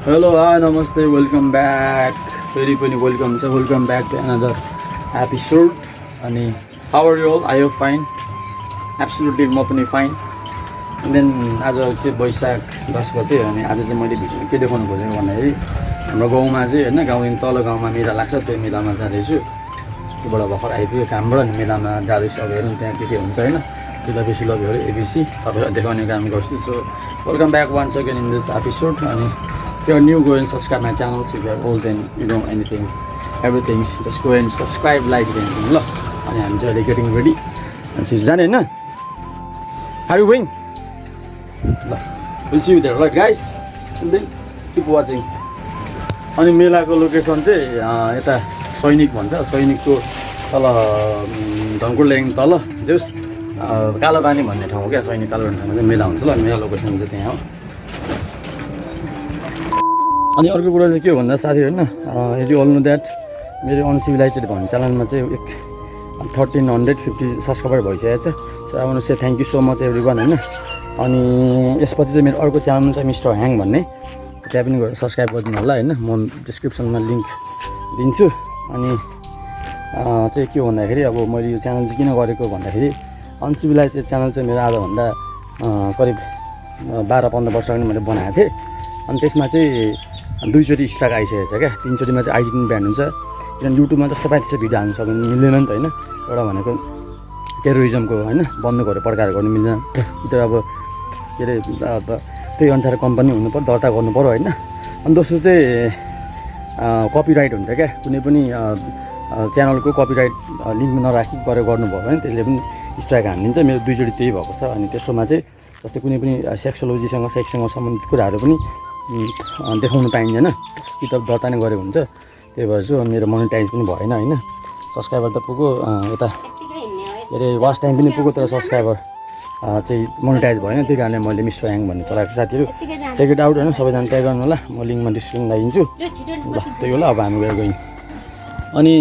Hello, hi, namaste, welcome back. Very welcome to another episode. And how are you all? Are you fine? Absolutely, म पनि fine. And then आज चाहिँ वैशाख 10 गते अनि आज चाहिँ मैले भिडियो के देखाउनु खोजेको भन्दाखेरि हाम्रो गाउँमा चाहिँ हैन गाउँदेखि तल गाउँमा मेला लाग्छ त्यो मेलामा जाँदैछु स्कुलबाट भर्खर आइपुगेँ कामबाट अनि मेलामा जाँदैछु अब हेरौँ त्यहाँ के हुन्छ हैन जुलपी सुलपीहरू एबिसी तपाईहरुलाई देखाउने काम गर्छु so welcome back once again in this episode अनि if you are new, go and subscribe my channel. If you are old, then you know anything, everything. Just go and subscribe, like, and look. And I'm just getting ready. And she's done it, na? How are you going? We'll see you there, right, guys? Till then, keep watching. अनि मेलाको location चाहिँ यता सैनिक भन्छ सैनिकको तल धनकोट ल्याङ तल जस कालोपानी भन्ने ठाउँ क्या सैनिक कालोपानी ठाउँमा चाहिँ मेला हुन्छ ल मेला लोकेसन चाहिँ त्यहाँ हो अनि अर्को कुरा चाहिँ के हो भन्दा साथीहरु हैन यदि अल नो द्याट मेरो अनसिभिलाइजेड भन्ने च्यानलमा चाहिँ 1350 सब्स्क्राइबर भइसकेको छ so I want to say thank you so much everyone हैन अनि यसपछि चाहिँ मेरो अर्को च्यानल छ मिस्टर ह्याङ भन्ने त्यहाँ पनि गएर सब्स्क्राइब गरिदिनु होला हैन म डिस्क्रिप्सनमा लिंक दिन्छु अनि चाहिँ के हो भन्दाखेरि अब मैले यो च्यानल चाहिँ किन गरेको भन्दाखेरि अनसिभिलाइजेड च्यानल चाहिँ मेरो आजभन्दा करिब 12-15 वर्ष अगाडि मैले बनाएको थिएँ अनि त्यसमा चाहिँ दुईचोटि स्ट्राइक आइसकेको छ क्या तीनचोटिमा चाहिँ आइडेन्टिटी ब्यान हुन्छ किनभने युट्युबमा जस्तो पाए त्यसो भिडियो हाल्नु सक्नु मिल्दैन नि त हैन एउटा भनेको टेरोरिजमको हैन बन्दुकहरू प्रकार गर्नु मिल्दैन त्यो अब के अरे अब त्यही अनुसार कम्पनी हुनुपर्छ दर्ता गर्नुपर्यो हैन अनि दोस्रो चाहिँ कपिराइट हुन्छ क्या कुनै पनि च्यानलको कपिराइट लिङ्क नराखी गरेर गर्नुभयो भने त्यसले पनि स्ट्राइक हानिदिन्छ मेरो दुईचोटि त्यही भएको छ अनि त्यसोमा चाहिँ जस्तै कुनै पनि सेक्सोलोजीसँग सेक्ससँग सम्बन्धित कुराहरू पनि देखाउनु पाइँदैन कि त दर्ता नै गरेको हुन्छ त्यही भएर चाहिँ मेरो मोनेटाइज पनि भएन हैन सब्स्क्राइबर त पुग्यो यता के अरे वाच टाइम पनि पुग्यो तर सब्स्क्राइबर चाहिँ मोनेटाइज भएन त्यही कारणले मैले मिस्टर ह्याङ भन्ने चलाएको साथीहरू चेक इट आउट हैन सबैजना ट्याग गर्नु होला म लिङ्कमा डिस्क्रिप्सन लगाइदिन्छु ल त्यही होला अब हामी गएर गयौँ अनि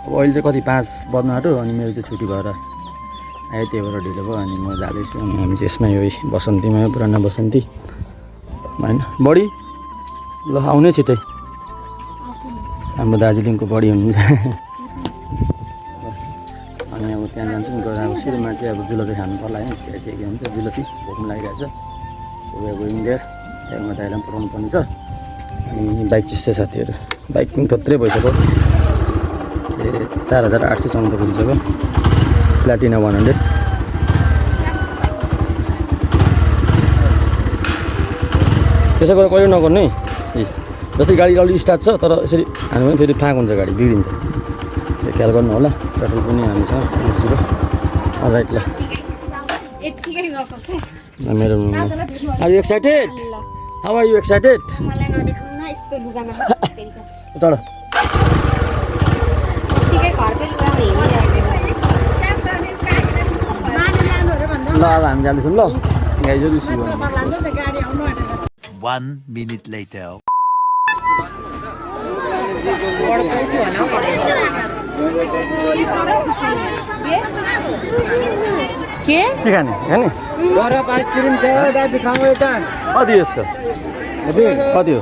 अब अहिले चाहिँ कति 5 बज्न आँट्यो अनि मेरो चाहिँ छुट्टी भएर आयो त्यही भएर ढिलो भयो अनि म जाँदैछु अनि हामी चाहिँ यसमा यो बसन्तीमा पुरानो बसन्ती हैन बडी ल आउने छिटै हाम्रो दार्जिलिङको बडी हुनुहुन्छ अनि अब त्यहाँ जान्छौँ गएर अब सुरुमा चाहिँ अब जुलपी खानु पर्ला हैन के हुन्छ जुलपी भोक पनि लागिरहेछ सो वे गोइङ देयर त्यहाँमा दाइलाई पनि पठाउनु पर्ने छ अनि बाइक चिस्छ साथीहरू बाइक पनि थत्रै भइसक्यो 4814 पुगिसक्यो प्लाटिना 100 त्यसो गरेर कहिले नगर्नु है जस्तै गाडी अलि स्टार्ट छ तर यसरी हामी पनि फेरि फ्याँक हुन्छ गाडी बिग्रिन्छ त्यो ख्याल गर्नु होला पेट्रोल पनि हामीसँग राइट ल मेरो are you excited how are you excited चढ ल अब हामी जाँदैछौँ ल गाइजो रिसिभ गर्नु 1 minute later. के खाने खाने बरफ आइसक्रिम छ दाजु खाऊ यता कति यसको कति हो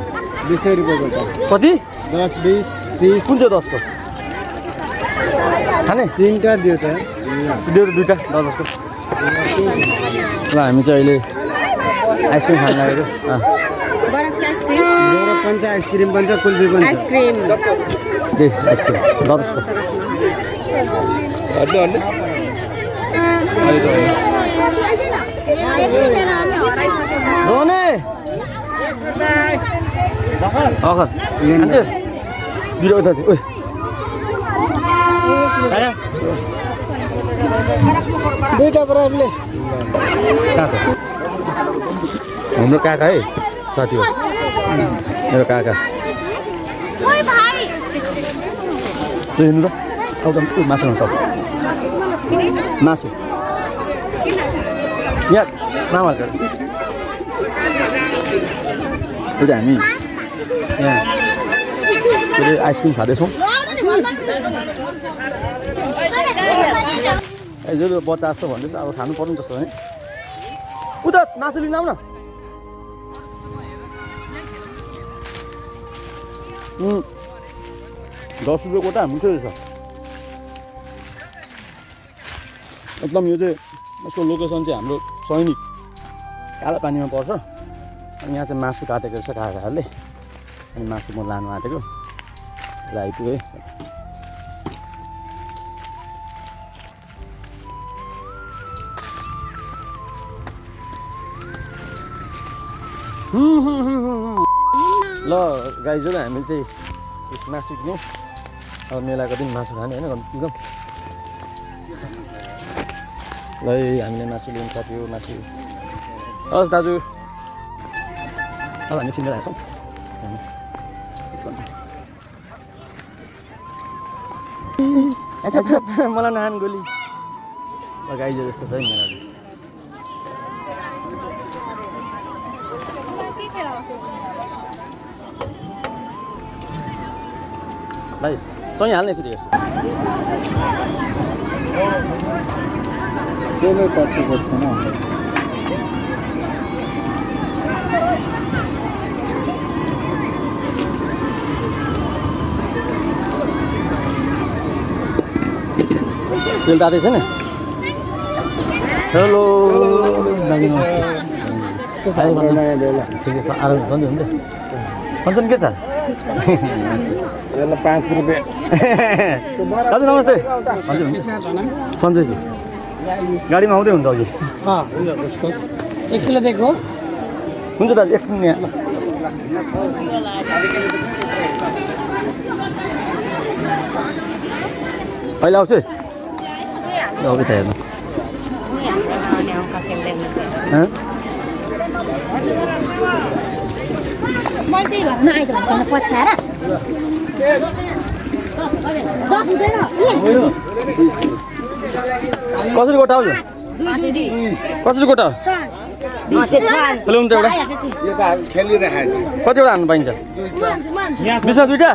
20 रुपैयाँको कति 10 20 30 कुन चाहिँ 10 को खाने तीनटा दियो त दियो त दुईटा 10 को ल हामी चाहिँ अहिले आइसक्रिम खान लागेको बरफ पनि छ आइसक्रिम पनि छ कुल्फी पनि छ आइसक्रिम दे आइसक्रिम 10 को अड्डे रोने अखर अन्तेस बिरो उता ओइ दुईटा बराबरले कहाँ छ हाम्रो काका है साथी हो मेरो काका ओइ भाइ हेर्नु त आउँदा मासु ल्याउँछ मासु यहाँ मामाहरूको अहिले हामी यहाँ के अरे आइसक्रिम खाँदैछौँ जो बच्चा जस्तो भन्दैछ अब खानु पर्नु जस्तो है उता मासु लिन आउन 10 रुपियाँ गोटा मिठो रहेछ एकदम। यो चाहिँ यसको लोकेसन चाहिँ हाम्रो सैनिक कालो पानीमा पर्छ। अनि यहाँ चाहिँ मासु काटेको रहेछ काकाहरूले। अनि मासु म लानु आँटेको ल आइपुगेँ। ल गाइजहरू हामी चाहिँ मासु किन्यौँ। अब मेलाको दिन मासु खाने होइन एकदम। ल हामीले मासु लिनु सक्यो मासु। हस् दाजु अब हामी छिन्दा छौँ। मलाई नहान गोली गाइजहरू यस्तो छ है मेला। भाइ चाहिँ हाल्ने फेरि यसो त्यसले कति पर्दैन तेल तातै छैन। हेलो ठिकै छ आराम हुन्छ नि कञ्चन के छ? 5 रुपियाँ दाजु नमस्ते। सन्चै छु। गाडीमा आउँदै हुन्छ अघि 1 किलो दिएको हुन्छ दाजु एकछिन यहाँ अहिले आउँछु है आउँदै छ हेर्नु। कसरी गोटा आउँछ? कसरी गोटा? हुन्छ एउटा कतिवटा हान्नु पाइन्छ? 20मा 2टा?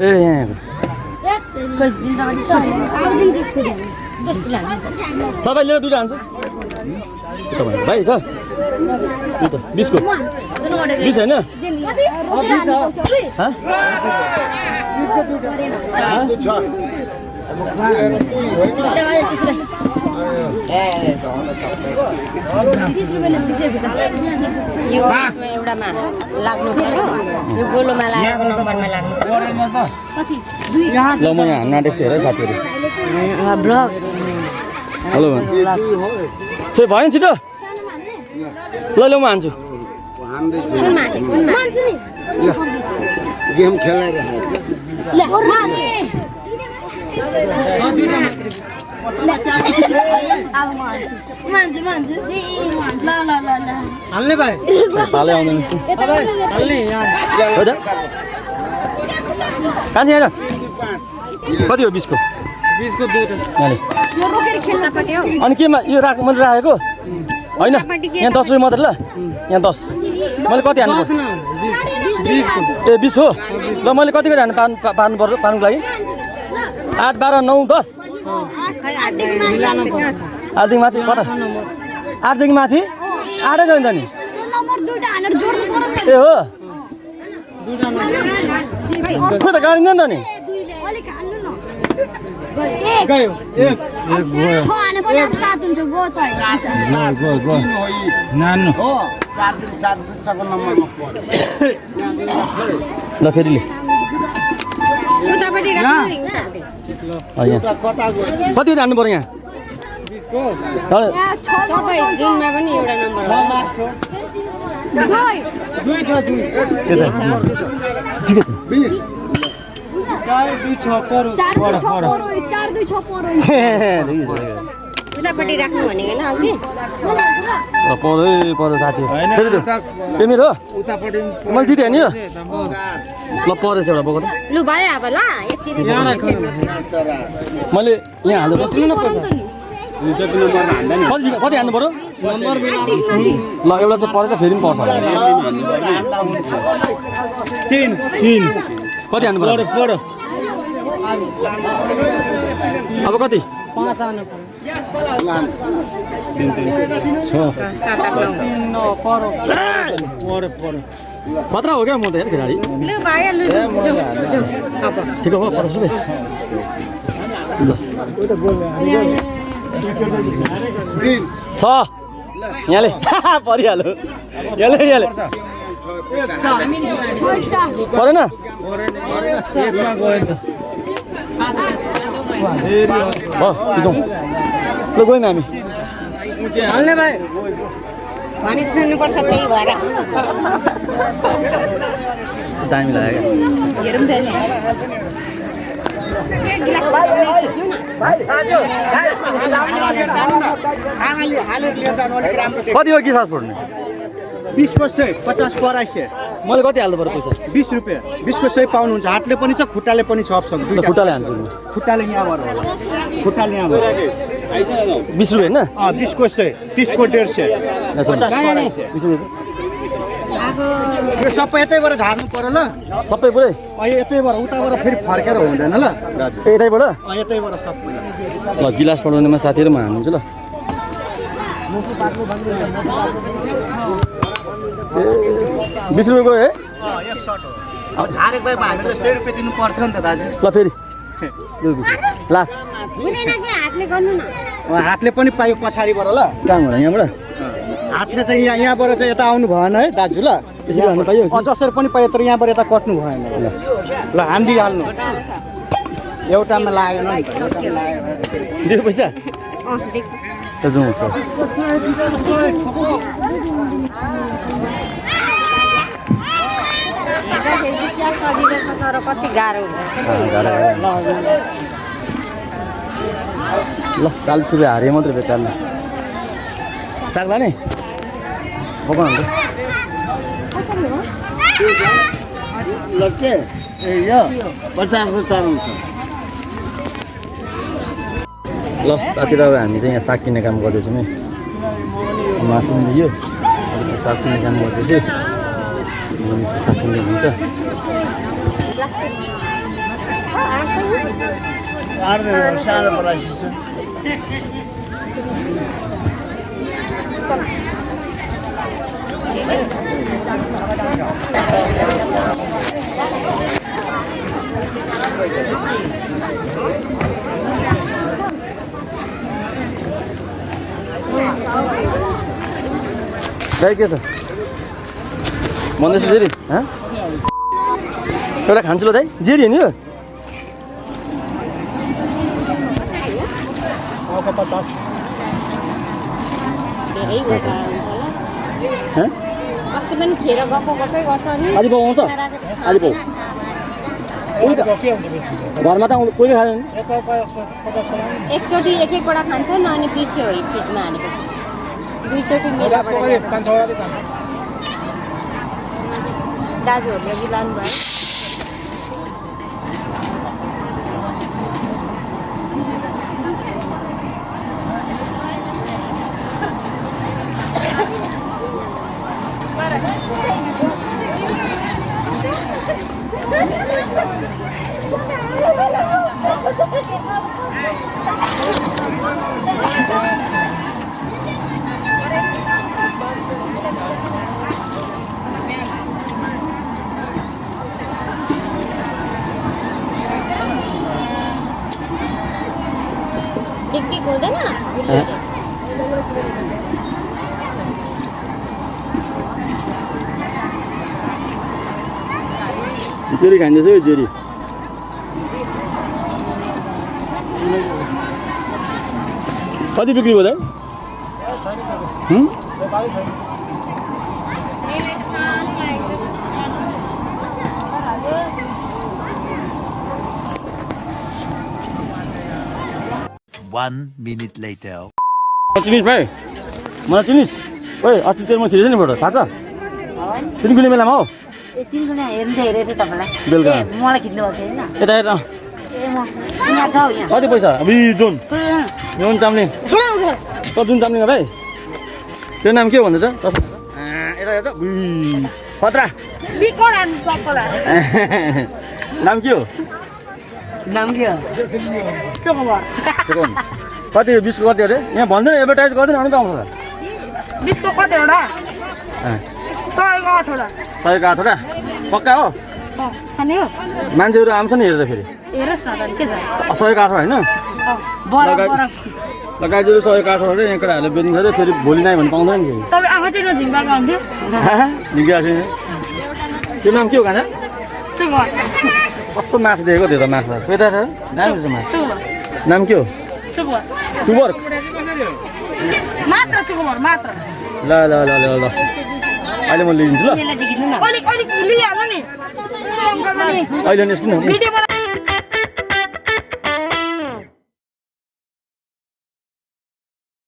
ए यहाँ सबै लिएर 2टा हान्छु। भाइ छ 2टा 20को 20 होइन? एउटामा लाग्नु पर्यो यो गोलोमा लागेको नम्बरमा लाग्नु ल म यहाँ हान्न आँटेको छु हेर साथीहरू। ब्लग हेलो चाहिँ भएन छिटो ल ल म हान्छु। गेम खेलाइरहेको हाल्ने भाइ पालै आउँदैन कान्छी यहाँ कति हो 20को? 20को 2टा अनि केमा यो मैले राखेको होइन यहाँ 10 रुपियाँ मात्रै ल यहाँ 10 मैले कति हान्नु पर्छ? ए 20 हो ल मैले कति गरी हान्नु पार्नु पर्यो पार्नुको लागि 8 12 9 10 8देखि माथि कता 8देखि माथि 8 छ नि त नि ए हो खोइ त गाडी नि त नि ल फेरि कति हान्नु पर्यो यहाँ? 20को जुनमा पनि एउटा नम्बर ठिकै छ 20 उतापट्टि राख्नु भनेको होइन अघि पऱ्यो साथी फेरि त्यो मेरो हो मैले जितेँ नि यो ल परेछ एउटा बोको त लु भयो अब ल यति मैले यहाँ हाल्नु कति हान्नु पर्यो? ल एउटा चाहिँ परेछ फेरि पनि पर्छ 3 कति हान्नु पर्यो? अब कति? 5 हान्नु पर्यो खतरा हो क्या म त हेर खेलाडी लु भाइ लु ठिक हो 50 रुपैयाँ ल छ यहाँले परिहाल्यो यहाँले परेन ल गयौँ हामी भनेको सुन्नुपर्छ त्यही भएर दामी लाग्यो हेरौँ त कति हो कि साथ फोड्ने 20 को 100 50 को 250 मैले कति हाल्नु पर्यो पैसा 20 रुपैयाँ 20 को 100 पाउनुहुन्छ हातले पनि छ खुट्टाले पनि छ अप्सन ल खुट्टाले हान्छु म खुट्टाले यहाँबाट होला खुट्टाले यहाँबाट 20 रुपैयाँ हैन 20 को 100 30 को 150 50 को 250 20 रुपैयाँ यो सबै यतैबाट झार्नु पर्यो ल सबै पुरै यतैबाट उताबाट फेरि फर्केर हुँदैन ल दाजु यतैबाट यतैबाट सबै ल गिलास पढाउनेमा साथीहरु म हान्छु ल 20 रुपैयाँको है 100 हो अब झारेको भए हामीले 100 रुपैयाँ दिनु पर्थ्यो नि त दाजु ल फेरि लास्ट हुँदैन कि हातले गर्नु न हातले पनि पायो पछाडिबाट ल कहाँ होला यहाँबाट हातले चाहिँ यहाँबाट चाहिँ यता आउनु भएन है दाजु ल यसरी हान्नु पाइयो जसरी पनि पायो तर यहाँबाट यता कट्नु भएन ल हान्दिहाल्नु एउटामा लागेन नि त एउटामा लागेन दियो पैसा त जाउँ सर कति गाह्रो हुन्छ ल 40 रुपैयाँ हारे मात्रै बेकार ल सक्ला नि पकाउनु ल के यो 50 को चाउन ल साथी र हामी चाहिँ यहाँ साग किन्ने काम गर्दैछौँ है मासु पनि लियो अनि साग किन्ने काम गर्दैछु साग किन्ने हुन्छ सानो पलासी दाइ के छ भन्दैछु जेरी एउटा खान्छु ल दाइ जेरी नि यो 50 धेरै घटा हुन्छ ल अस्ति पनि खेर गएकै गर्छ नि आदि पाउँछ आदि पाउ घरमा त कोही खाँदैन एकचोटि एक एकवटा खान्छ न अनि बिर्स्यो है फ्रिजमा हालेपछि दुईचोटि दाजुहरूले अघि लानुभयो टिक हुँदैन जेरी खाँदैछ यो जेरी कति बिक्री भयो दाइ 1 minute later. चिनिस भाइ मलाई चिनिस ओइ अस्ति तेल म खिरेछ नि फोटो थाहा छ 3 गुली मेलामा हो ए 3 गुना हेर्नु चाहिँ हेरेको तपाईँलाई बेलुका मलाई खिच्नु भएको छैन यता यता ए म यहाँ छ यहाँ कति पैसा अबि जुन जुन चाम्लिङ त जुन चाम्लिङ भाइ त्यो नाम के भन्दै त यता यता खतरा नाम के हो नाम के हो चोकन कति 20 को कति अरे यहाँ भन्दैन एडभर्टाइज गर्दैन अनि पाउँछ 20 को कति एउटा 100को 8वटा 100 8 वटा पक्का हो खाने हो मान्छेहरू आउँछ नि हेरेर फेरि हेरोस् न त के छ 100 8 होइन बरफ बरफ लगाइदिएर 100 8 वटा यहाँ केटाहरूले बेच्नु छ फेरि भोलि नै भने पाउँदैन नि तपाईँ आँखा चाहिँ झिङ्गाको आउँथ्यो निकै त्यो नाम के हो गाना चुकुवा कस्तो मार्क्स दिएको त्यो त मार्क्स पेटा छ दामी छ मार्क्स चुकुवा नाम के हो चुकुवा सुबर मात्र चुकुवा मात्र ल ल ल ल ल अहिले म लिइदिन्छु ल यसलाई चाहिँ खिच्नु न अलिक लिइहाल्नु नि अहिले निस्किनु भिडियो